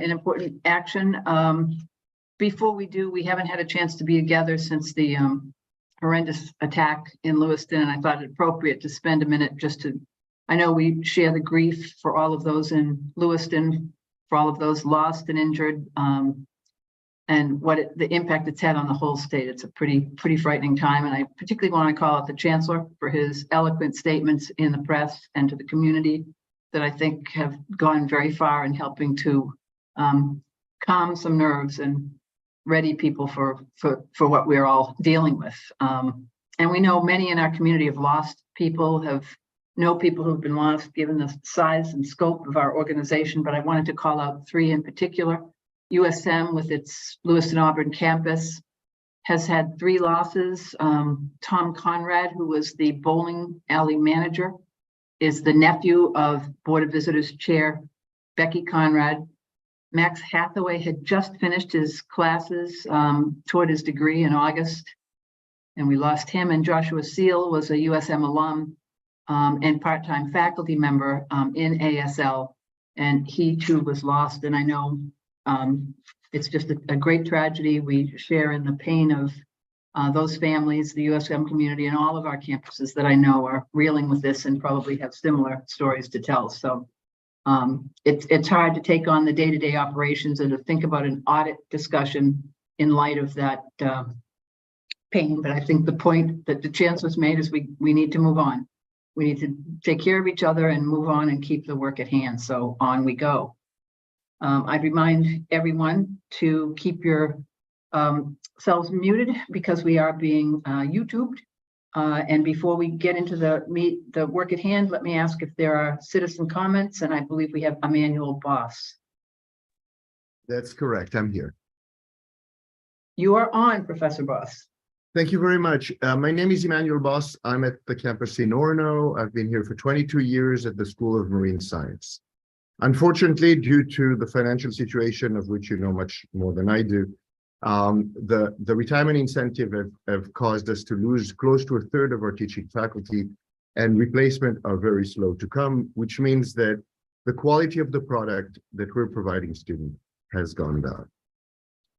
an important action. Before we do, we haven't had a chance to be together since the horrendous attack in Lewiston, and I thought it appropriate to spend a minute just to, I know we share the grief for all of those in Lewiston, for all of those lost and injured, and the impact it's had on the whole state. It's a pretty frightening time, and I particularly want to call out the Chancellor for his eloquent statements in the press and to the community that I think have gone very far in helping to calm some nerves and ready people for what we're all dealing with. And we know many in our community have lost people, know people who've been lost given the size and scope of our organization, but I wanted to call out three in particular. USM with its Lewiston Auburn campus has had 3 losses. Tom Conrad, who was the bowling alley manager, is the nephew of Board of Visitors Chair Becky Conrad. Max Hathaway had just finished his classes toward his degree in August, and we lost him. And Joshua Seal was a USM alum and part-time faculty member in ASL, and he too was lost. And I know it's just a great tragedy. We share in the pain of those families, the USM community, and all of our campuses that I know are reeling with this and probably have similar stories to tell. So it's hard to take on the day-to-day operations and to think about an audit discussion in light of that pain. But I think the point that the Chancellor's made is we need to move on. We need to take care of each other and move on and keep the work at hand. So on we go. I'd remind everyone to keep your selves muted because we are being YouTubed. And before we get into the work at hand, let me ask if there are citizen comments, and I believe we have Emmanuel Boss. That's correct. I'm here. You are on, Professor Boss. Thank you very much. My name is Emmanuel Boss. I'm at the campus in Orono. I've been here for 22 years at the School of Marine Science. Unfortunately, due to the financial situation, of which you know much more than I do, the retirement incentive have caused us to lose close to 1/3 of our teaching faculty, and replacement are very slow to come, which means that the quality of the product that we're providing students has gone down.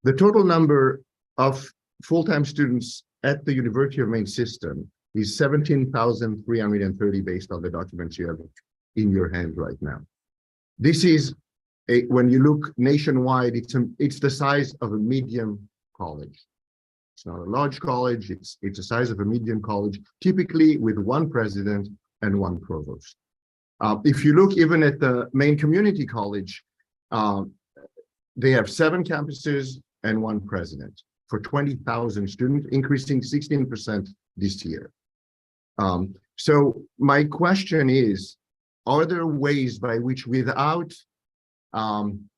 The total number of full-time students at the University of Maine system is 17,330 based on the documents you have in your hand right now. This is when you look nationwide, it's the size of a medium college. It's not a large college, it's the size of a medium college, typically with 1 president and 1 provost. If you look even at the Maine Community College, they have 7 campuses and 1 president for 20,000 students, increasing 16% this year. So my question is, are there ways by which, without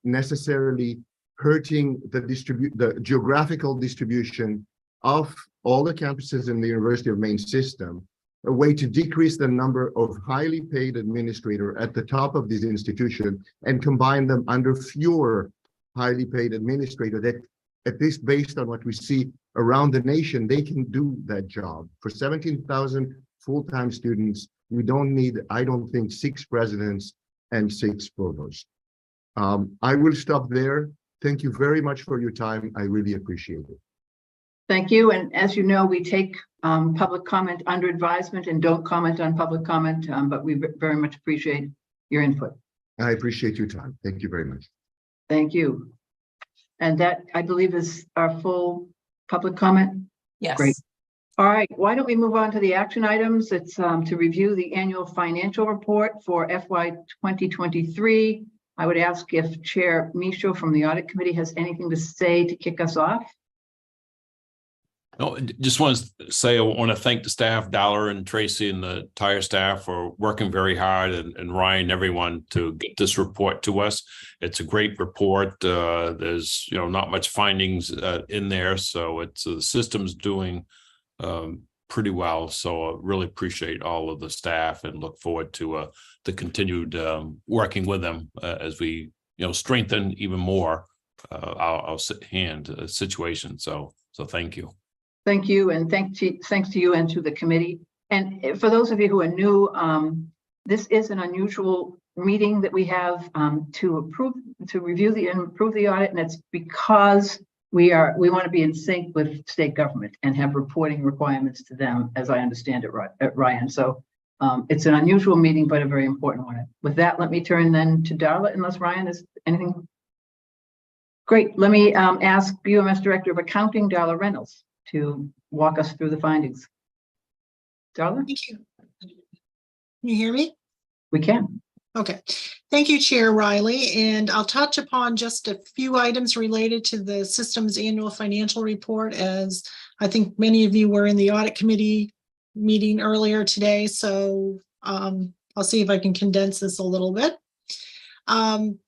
necessarily hurting the geographical distribution of all the campuses in the University of Maine system, a way to decrease the number of highly paid administrators at the top of this institution and combine them under fewer highly paid administrators that, at least based on what we see around the nation, they can do that job. For 17,000 full-time students, we don't need, I don't think, 6 presidents and 6 provosts. I will stop there. Thank you very much for your time. I really appreciate it. Thank you. And as you know, we take public comment under advisement and don't comment on public comment, but we very much appreciate your input. I appreciate your time. Thank you very much. Thank you. And that, I believe, is our full public comment. Yes. Great. All right, why don't we move on to the action items? It's to review the annual financial report for FY 2023. I would ask if Chair Michaud from the Audit Committee has anything to say to kick us off. No, just want to say I want to thank the staff, Dollar and Tracy and the entire staff for working very hard, and Ryan, everyone, to get this report to us. It's a great report. There's not much findings in there, so it's the system's doing pretty well. So I really appreciate all of the staff and look forward to the continued working with them as we strengthen even more our hand situation. So thank you. Thank you, and thanks to you and to the committee. And for those of you who are new, This is an unusual meeting that we have to review and approve the audit, and it's because we want to be in sync with state government and have reporting requirements to them, as I understand it, Ryan. So it's an unusual meeting, but a very important one. With that, let me turn then to Darla, unless Ryan has anything. Great. Let me ask UMS Director of Accounting, Darla Reynolds, to walk us through the findings. Darla? Thank you. Can you hear me? We can. Okay. Thank you, Chair Riley. And I'll touch upon just a few items related to the system's annual financial report, as I think many of you were in the audit committee meeting earlier today. So I'll see if I can condense this a little bit. The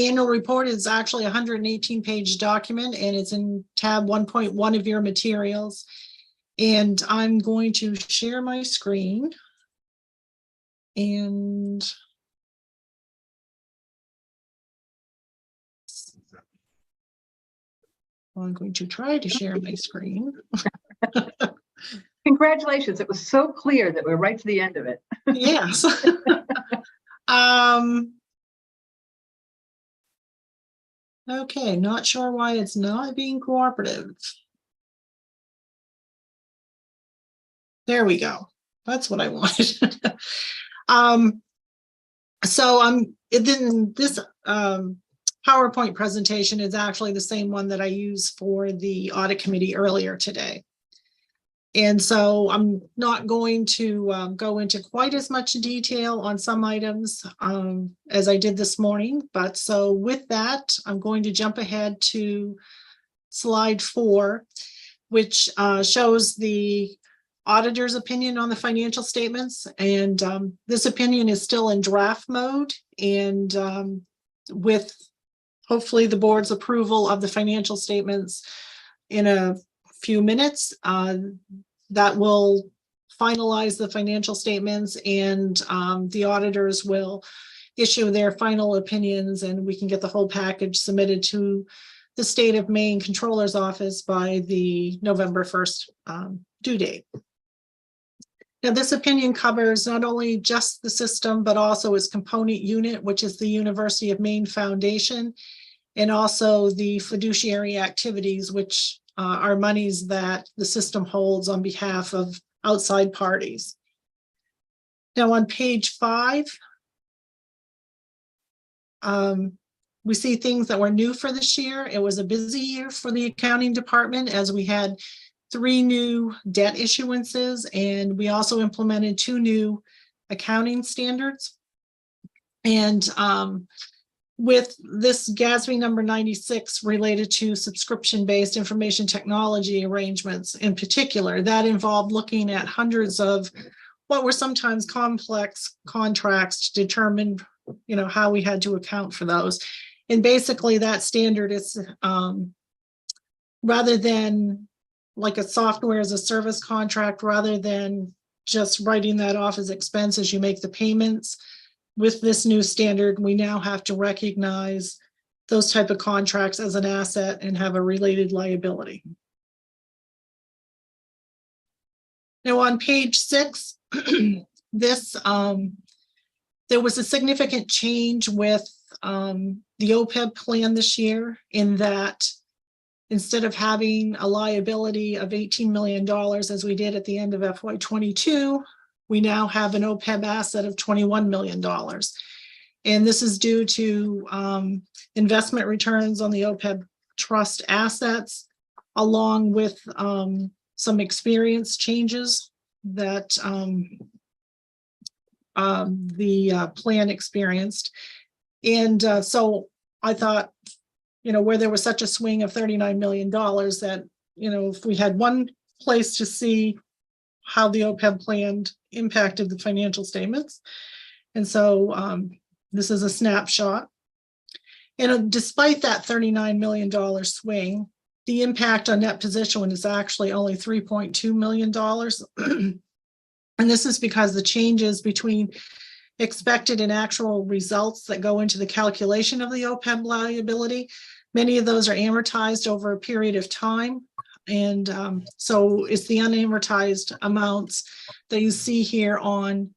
annual report is actually a 118-page document, and it's in tab 1.1 of your materials. And I'm going to share my screen. And I'm going to try to share my screen. Congratulations. It was so clear that we're right to the end of it. Yes. Okay, not sure why it's not being cooperative. There we go. That's what I wanted. This PowerPoint presentation is actually the same one that I used for the audit committee earlier today. And so I'm not going to go into quite as much detail on some items as I did this morning. But so with that, I'm going to jump ahead to slide 4, which shows the auditor's opinion on the financial statements. And this opinion is still in draft mode. And with hopefully the board's approval of the financial statements in a few minutes, that will finalize the financial statements, and the auditors will issue their final opinions, and we can get the whole package submitted to the State of Maine Controller's Office by the November 1st due date. Now, this opinion covers not only just the system, but also its component unit, which is the University of Maine Foundation, and also the fiduciary activities, which are monies that the system holds on behalf of outside parties. Now, on page 5, we see things that were new for this year. It was a busy year for the accounting department, as we had 3 new debt issuances, and we also implemented 2 new accounting standards. And with this GASB number 96 related to subscription-based information technology arrangements in particular, that involved looking at hundreds of what were sometimes complex contracts to determine, how we had to account for those. And basically that standard is rather than like a software as a service contract, rather than just writing that off as expense as you make the payments. With this new standard, we now have to recognize those type of contracts as an asset and have a related liability. Now on page 6, this there was a significant change with the OPEB plan this year, in that instead of having a liability of $18 million as we did at the end of FY22, we now have an OPEB asset of $21 million. And this is due to investment returns on the OPEB trust assets, along with some experience changes that the plan experienced. And so I thought, where there was such a swing of $39 million, that, if we had one place to see how the OPEB plan impacted the financial statements. And so this is a snapshot. And despite that $39 million swing, the impact on net position is actually only $3.2 million. And this is because the changes between expected and actual results that go into the calculation of the OPEB liability, many of those are amortized over a period of time. And so it's the unamortized amounts that you see here on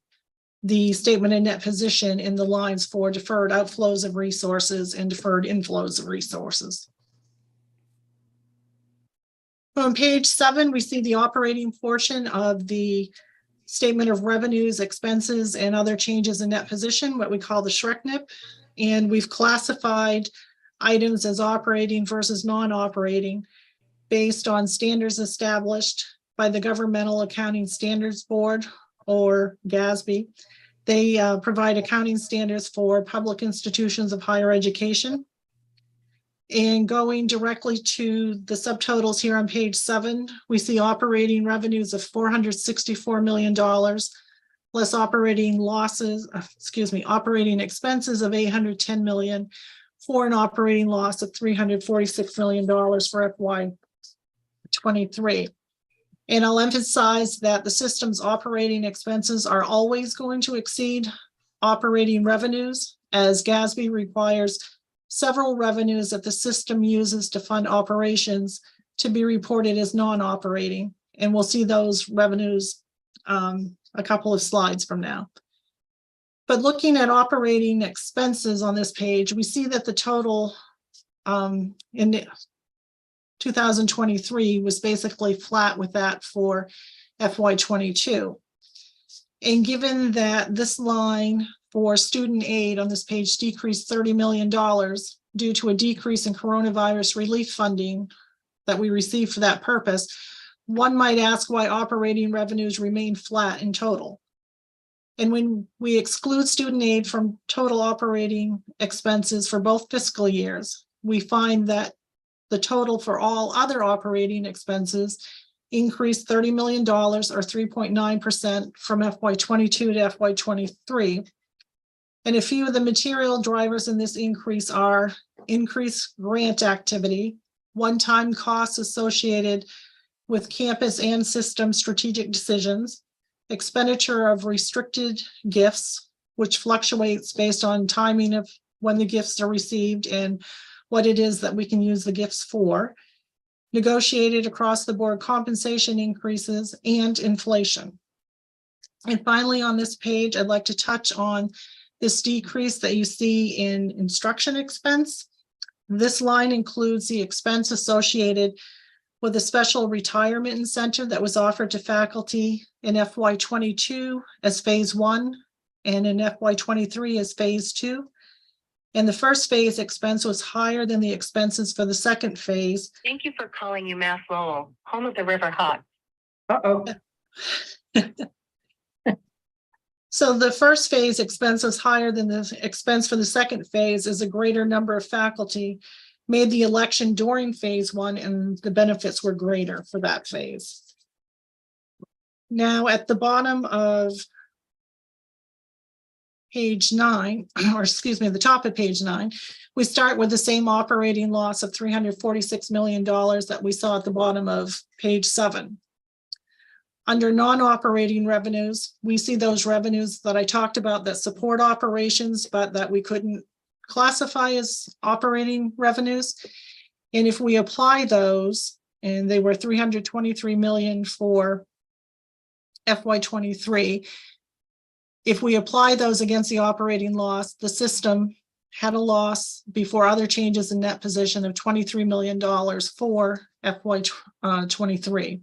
the statement of net position in the lines for deferred outflows of resources and deferred inflows of resources. On page 7, we see the operating portion of the statement of revenues, expenses, and other changes in net position, what we call the SHRECNIP. And we've classified items as operating versus non-operating based on standards established by the Governmental Accounting Standards Board, or GASB. They provide accounting standards for public institutions of higher education. And going directly to the subtotals here on page 7, we see operating revenues of $464 million, less operating operating expenses of $810 million, for an operating loss of $346 million for FY2023. And I'll emphasize that the system's operating expenses are always going to exceed operating revenues, as GASB requires several revenues that the system uses to fund operations to be reported as non-operating. And we'll see those revenues a couple of slides from now. But looking at operating expenses on this page, we see that the total in 2023 was basically flat with that for FY22. And given that this line for student aid on this page decreased $30 million due to a decrease in coronavirus relief funding that we received for that purpose, one might ask why operating revenues remain flat in total. And when we exclude student aid from total operating expenses for both fiscal years, we find that the total for all other operating expenses increased $30 million or 3.9% from FY22 to FY23. And a few of the material drivers in this increase are increased grant activity, one-time costs associated with campus and system strategic decisions, expenditure of restricted gifts, which fluctuates based on timing of when the gifts are received and what it is that we can use the gifts for, negotiated across the board compensation increases, and inflation. And finally, on this page, I'd like to touch on this decrease that you see in instruction expense. This line includes the expense associated with a special retirement incentive that was offered to faculty in FY22 as phase 1 and in FY23 as phase 2. And the first phase expense was higher than the expenses for the second phase. Thank you for calling UMass Lowell, home of the River Hawks. Uh-oh. So the first phase expense was higher than the expense for the second phase, as a greater number of faculty made the election during phase 1 and the benefits were greater for that phase. Now at the bottom of page 9, or excuse me, the top of page 9, we start with the same operating loss of $346 million that we saw at the bottom of page 7. Under non-operating revenues, we see those revenues that I talked about that support operations, but that we couldn't classify as operating revenues. And if we apply those, and they were $323 million for FY23, if we apply those against the operating loss, the system had a loss before other changes in net position of $23 million for FY23.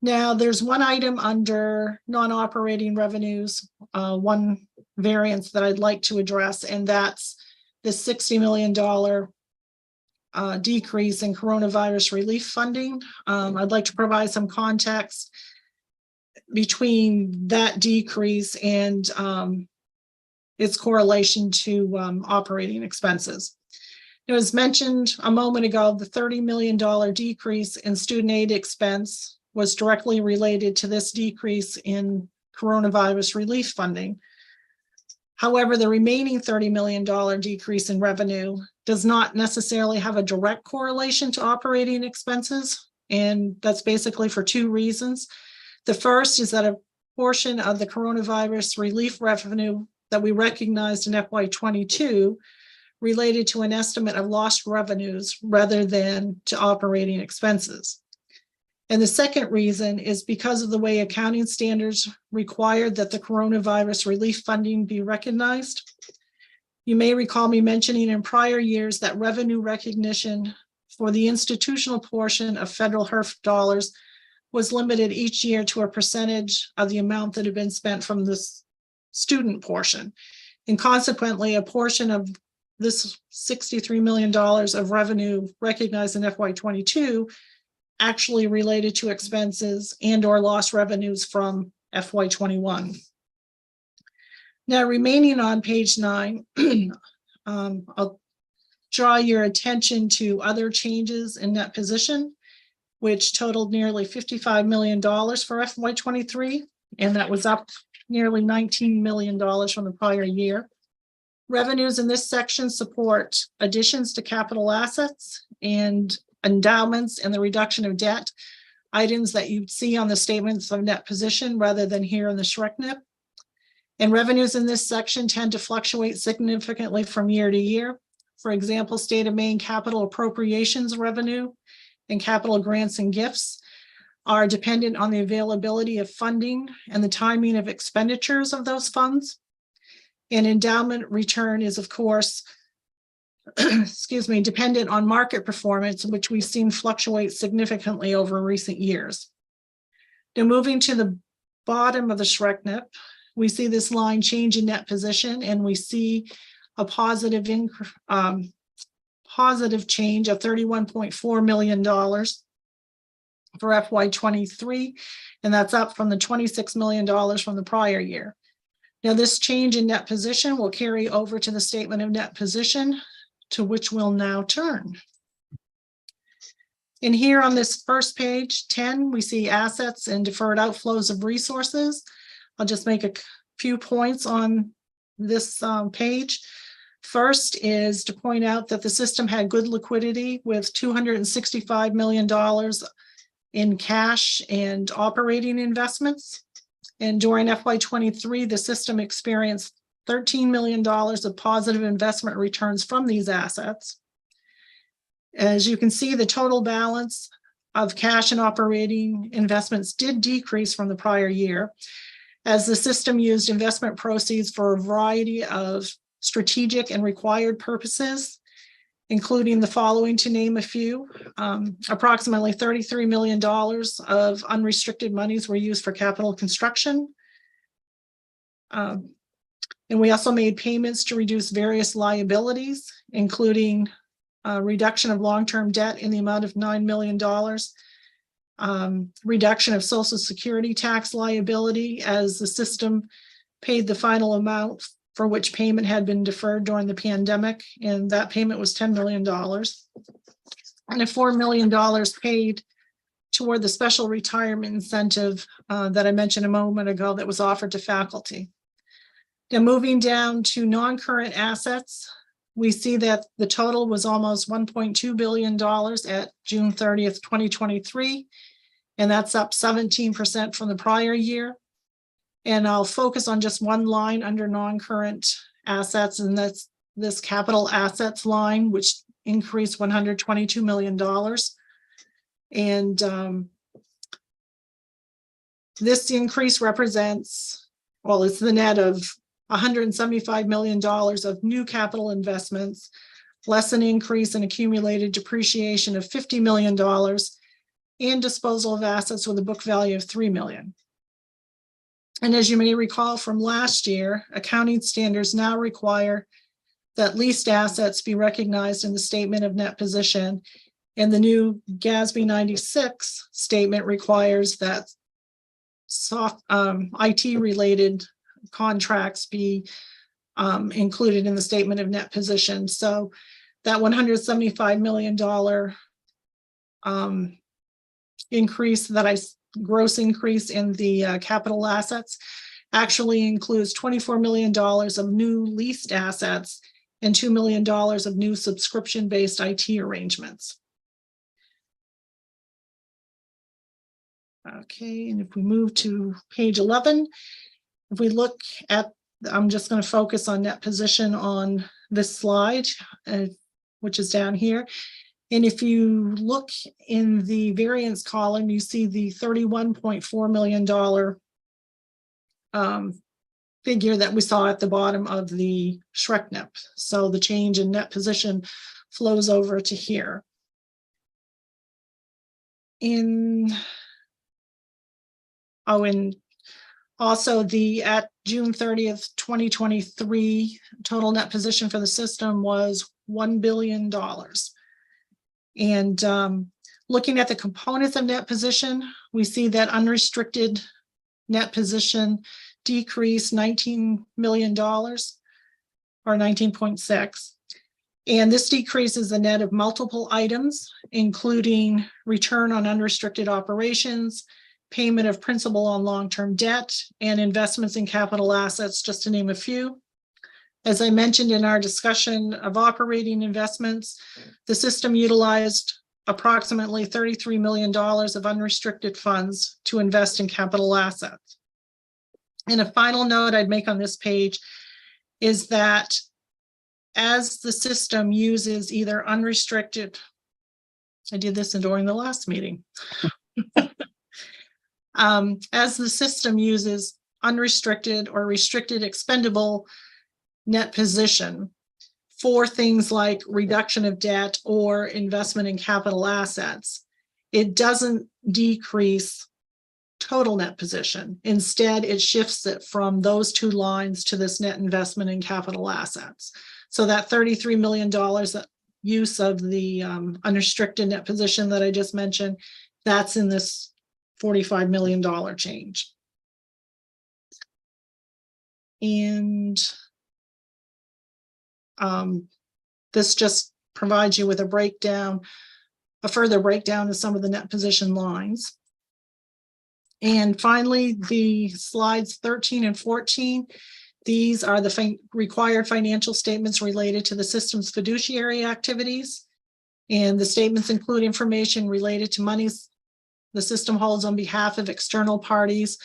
Now, there's one item under non-operating revenues, one variance that I'd like to address, and that's the $60 million decrease in coronavirus relief funding. I'd like to provide some context between that decrease and its correlation to operating expenses. It was mentioned a moment ago, the $30 million decrease in student aid expense was directly related to this decrease in coronavirus relief funding. However, the remaining $30 million decrease in revenue does not necessarily have a direct correlation to operating expenses, and that's basically for two reasons. The first is that a portion of the coronavirus relief revenue that we recognized in FY22 related to an estimate of lost revenues rather than to operating expenses. And the second reason is because of the way accounting standards required that the coronavirus relief funding be recognized. You may recall me mentioning in prior years that revenue recognition for the institutional portion of federal HERF dollars was limited each year to a percentage of the amount that had been spent from this student portion. And consequently, a portion of this $63 million of revenue recognized in FY22 actually related to expenses and or lost revenues from FY21. Now, remaining on page 9, I'll draw your attention to other changes in net position, which totaled nearly $55 million for FY23, and that was up nearly $19 million from the prior year. Revenues in this section support additions to capital assets and endowments and the reduction of debt, items that you'd see on the statements of net position rather than here in the SHRECNIP. And revenues in this section tend to fluctuate significantly from year to year. For example, state of Maine capital appropriations revenue and capital grants and gifts are dependent on the availability of funding and the timing of expenditures of those funds. And endowment return is, of course, dependent on market performance, which we've seen fluctuate significantly over recent years. Now, moving to the bottom of the SHRECNIP, we see this line change in net position, and we see a positive change of $31.4 million for FY23, and that's up from the $26 million from the prior year. Now, this change in net position will carry over to the statement of net position, to which we'll now turn. And here on this first page, 10, we see assets and deferred outflows of resources. I'll just make a few points on this page. First is to point out that the system had good liquidity with $265 million in cash and operating investments. And during FY23, the system experienced $13 million of positive investment returns from these assets. As you can see, the total balance of cash and operating investments did decrease from the prior year, as the system used investment proceeds for a variety of strategic and required purposes, including the following, to name a few. Approximately $33 million of unrestricted monies were used for capital construction. And we also made payments to reduce various liabilities, including reduction of long-term debt in the amount of $9 million, reduction of Social Security tax liability as the system paid the final amount for which payment had been deferred during the pandemic, and that payment was $10 million. And a $4 million paid toward the special retirement incentive that I mentioned a moment ago that was offered to faculty. Now, moving down to non-current assets, we see that the total was almost $1.2 billion at June 30th, 2023, and that's up 17% from the prior year. And I'll focus on just one line under non-current assets, and that's this capital assets line, which increased $122 million. And this increase represents, well, it's the net of $175 million of new capital investments, less an increase in accumulated depreciation of $50 million, and disposal of assets with a book value of $3 million. And as you may recall from last year, accounting standards now require that leased assets be recognized in the statement of net position, and the new GASB 96 statement requires that IT-related contracts be included in the statement of net position. So that $175 million increase gross increase in the capital assets actually includes $24 million of new leased assets and $2 million of new subscription-based IT arrangements. Okay, and if we move to page 11, if we look at, I'm just going to focus on net position on this slide, which is down here. And if you look in the variance column, you see the $31.4 million figure that we saw at the bottom of the Shrek NEP. So the change in net position flows over to here. And also at June 30th, 2023, total net position for the system was $1 billion. And looking at the components of net position, we see that unrestricted net position decreased $19 million or 19.6. And this decrease is the net of multiple items, including return on unrestricted operations, payment of principal on long-term debt, and investments in capital assets, just to name a few. As I mentioned in our discussion of operating investments, the system utilized approximately $33 million of unrestricted funds to invest in capital assets. And a final note I'd make on this page is that as the system uses either unrestricted, I did this during the last meeting. As the system uses unrestricted or restricted expendable net position for things like reduction of debt or investment in capital assets, it doesn't decrease total net position. Instead, it shifts it from those two lines to this net investment in capital assets. So that $33 million use of the unrestricted net position that I just mentioned, that's in this $45 million change. And this just provides you with a breakdown, a further breakdown of some of the net position lines. And finally, the slides 13 and 14, these are the required financial statements related to the system's fiduciary activities. And the statements include information related to monies the system holds on behalf of external parties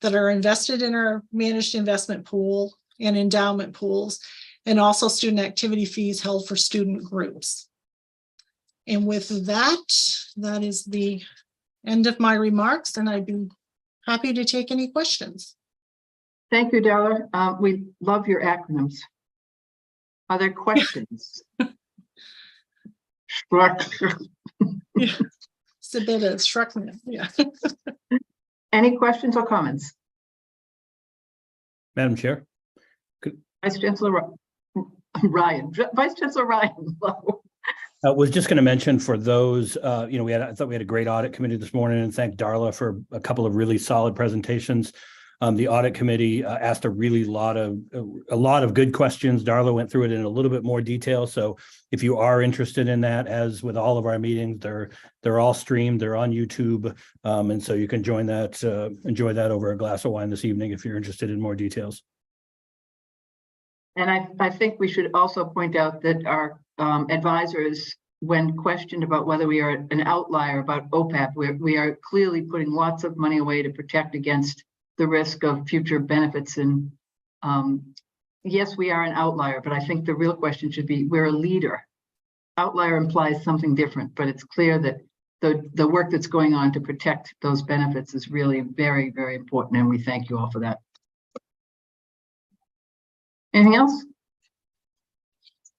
that are invested in our managed investment pool and endowment pools, and also student activity fees held for student groups. And with that, that is the end of my remarks, and I'd be happy to take any questions. Thank you, Darla. We love your acronyms. Are there questions? Yeah. It's a bit of Shrek, yeah. Any questions or comments? Madam Chair. Vice Chancellor Ryan. Vice Chancellor Ryan. Was just going to mention for those, I thought we had a great audit committee this morning, and thank Darla for a couple of really solid presentations. The audit committee asked a lot of good questions. Darla went through it in a little bit more detail. So if you are interested in that, as with all of our meetings, they're all streamed, they're on YouTube. And so you can enjoy that over a glass of wine this evening if you're interested in more details. And I think we should also point out that our advisors, when questioned about whether we are an outlier about OPEB, we are clearly putting lots of money away to protect against the risk of future benefits. And yes, we are an outlier, but I think the real question should be, we're a leader. Outlier implies something different, but it's clear that the work that's going on to protect those benefits is really very, very important. And we thank you all for that. Anything else?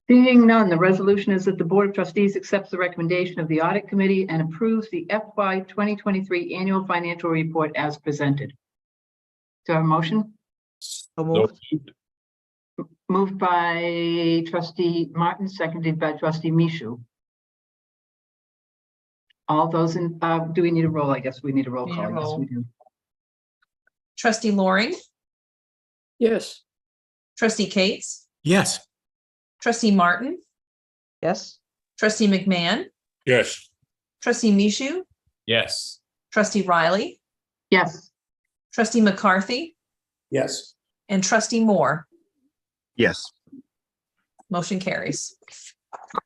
Seeing none, the resolution is that the Board of Trustees accepts the recommendation of the Audit Committee and approves the FY2023 Annual Financial Report as presented. Do I have a motion? Moved by Trustee Martin, seconded by Trustee Mishu. All those in, do we need a roll? I guess we need a roll call. Yes, we do. Trustee Loring, Yes. Trustee Cates, Yes. Trustee Martin, Yes. Trustee McMahon, Yes. Trustee Mishu, Yes. Trustee Riley, Yes. Trustee McCarthy, Yes. and Trustee Moore. Yes. Motion carries.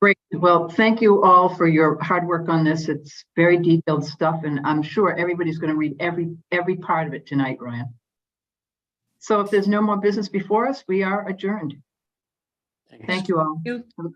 Great. Well, thank you all for your hard work on this. It's very detailed stuff, and I'm sure everybody's going to read every part of it tonight, Ryan. So if there's no more business before us, we are adjourned. Thank you all. Thank you.